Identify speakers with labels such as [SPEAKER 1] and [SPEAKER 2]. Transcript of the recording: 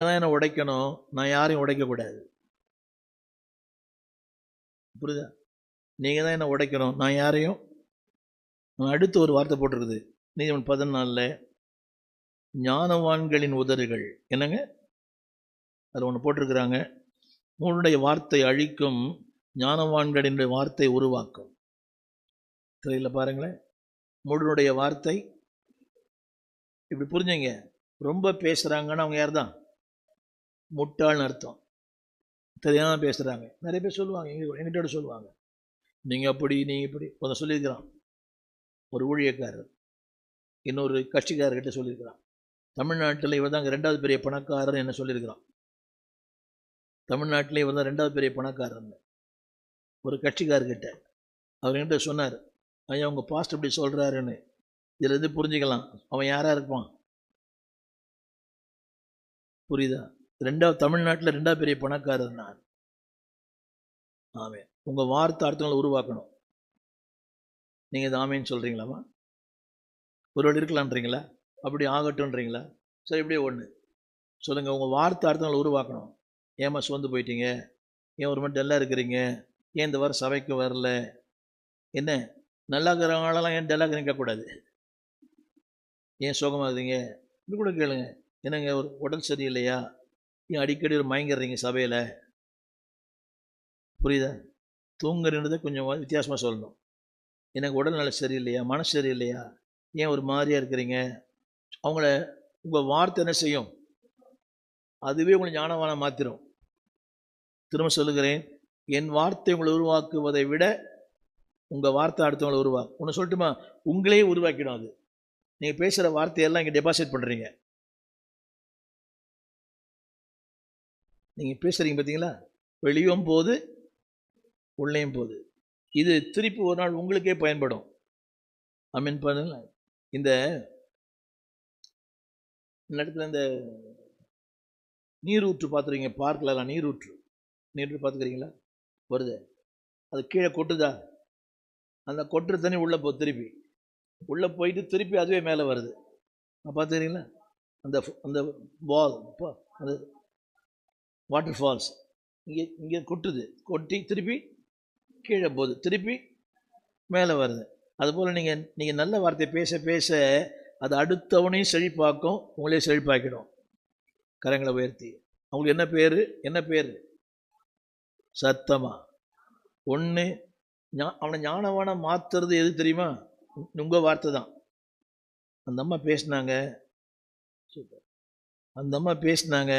[SPEAKER 1] தான் என்ன உடைக்கணும், நான் யாரையும் உடைக்கக்கூடாது. புரியுதா? நீங்கள் தான் என்ன உடைக்கணும், நான் யாரையும். அடுத்து ஒரு வார்த்தை போட்டிருக்குது நீதிமன்றம் 14 ஞானவான்களின் உதடுகள் என்னங்க அது ஒன்று போட்டிருக்கிறாங்க. உங்களுடைய வார்த்தை அழிக்கும், ஞானவான்களின் வார்த்தை உருவாக்கும். தெரியல பாருங்களேன், மூடனுடைய வார்த்தை இப்படி புரிஞ்சுங்க. ரொம்ப பேசுறாங்கன்னா அவங்க யார் தான்? முட்டாள்னு அர்த்தம். தெரியாம பேசுறாங்க. நிறைய பேர் சொல்லுவாங்க, எங்கிட்ட சொல்லுவாங்க, நீங்க அப்படி நீங்க இப்படி. கொஞ்சம் சொல்லியிருக்கிறான் ஒரு ஊழியக்காரர், இன்னொரு கட்சிக்காரர்கிட்ட சொல்லியிருக்கிறான், தமிழ்நாட்டில் இவர் தான் 2வது பெரிய பணக்காரர் என்ன சொல்லியிருக்கிறான். தமிழ்நாட்டில் இவர் தான் 2வது பெரிய பணக்காரர். ஒரு கட்சிக்காரர்கிட்ட அவர் என்கிட்ட சொன்னார், ஐயா உங்கள் பாஸ்ட் இப்படி சொல்கிறாருன்னு. இதுலேருந்து புரிஞ்சுக்கலாம் அவன் யாராக இருப்பான். புரியுதா? தமிழ்நாட்டில் 2வது பெரிய பணக்காரர் நான். ஆமே. உங்கள் வார்த்தை அடுத்தவங்களை உருவாக்கணும். நீங்கள் இது ஆமேன்னு சொல்கிறீங்களாமா? ஒருவேளை இருக்கலான்றீங்களா? அப்படி ஆகட்டும்ன்றீங்களா? சரி, இப்படியே ஒன்று சொல்லுங்கள். உங்கள் வார்த்தை அடுத்தவங்களை உருவாக்கணும். ஏமா சோர்ந்து போயிட்டீங்க, ஏன் ஒரு மட்டும் டல்லாக இருக்கிறீங்க, ஏன் இந்த வாரம் சபைக்கு வரல, என்ன நல்லா இருக்கிறவங்களெல்லாம் ஏன் டல்லாக நிற்கக்கூடாது, ஏன் சோகமாகுறீங்க இப்படி கூட கேளுங்க. என்னங்க ஒரு உடல் சரியில்லையா, ஏன் அடிக்கடி ஒரு மயங்கிடுறீங்க சபையில். புரியுதா? தூங்குறதை கொஞ்சம் வித்தியாசமாக சொல்லணும். எனக்கு உடல்நல சரியில்லையா, மனசு சரியில்லையா, ஏன் ஒரு மாதிரியாக இருக்கிறீங்க. அவங்கள உங்கள் வார்த்தை என்ன செய்யும், அதுவே உங்களை ஞானவான மாற்றிடும். திரும்ப சொல்லுகிறேன், என் வார்த்தை உங்களை உருவாக்குவதை விட உங்கள் வார்த்தை அடுத்தவங்களை உருவாக்கும். ஒன்று சொல்லட்டுமா, உங்களையே உருவாக்கிடும். அது நீங்கள் பேசுகிற வார்த்தையெல்லாம் இங்கே டெபாசிட் பண்ணுறீங்க. நீங்கள் பேசுகிறீங்க பார்த்தீங்களா, வெளியும் போது உள்ளேயும் போகுது. இது திருப்பி ஒரு நாள் உங்களுக்கே பயன்படும். ஐ பண்ணுங்க. இந்த இடத்துல இந்த நீரூற்று பார்த்துருக்கீங்க, பார்க்கலலாம் நீரூற்று பார்த்துக்கிறீங்களா? வருது, அது கீழே கொட்டுதா, அந்த கொட்டுற தண்ணி உள்ளே திருப்பி உள்ளே போயிட்டு திருப்பி அதுவே மேலே வருது. பார்த்துக்கிறீங்களா? அந்த அந்த பால், அந்த வாட்டர் ஃபால்ஸ் இங்கே கொட்டுது, கொட்டி திருப்பி கீழே போகுது, திருப்பி மேலே வருது. அதுபோல் நீங்கள் நல்ல வார்த்தை பேச பேச அது அடுத்தவனையும் செழிப்பாக்கும், உங்களையும் செழிப்பாக்கிடும். கரங்களை உயர்த்தி அவங்களுக்கு என்ன பேர் சத்தமா ஒன்று. அவனை ஞானவான மாற்றுறது எது தெரியுமா? உங்கள் வார்த்தை தான். அந்த அம்மா பேசினாங்க, அந்த அம்மா பேசினாங்க,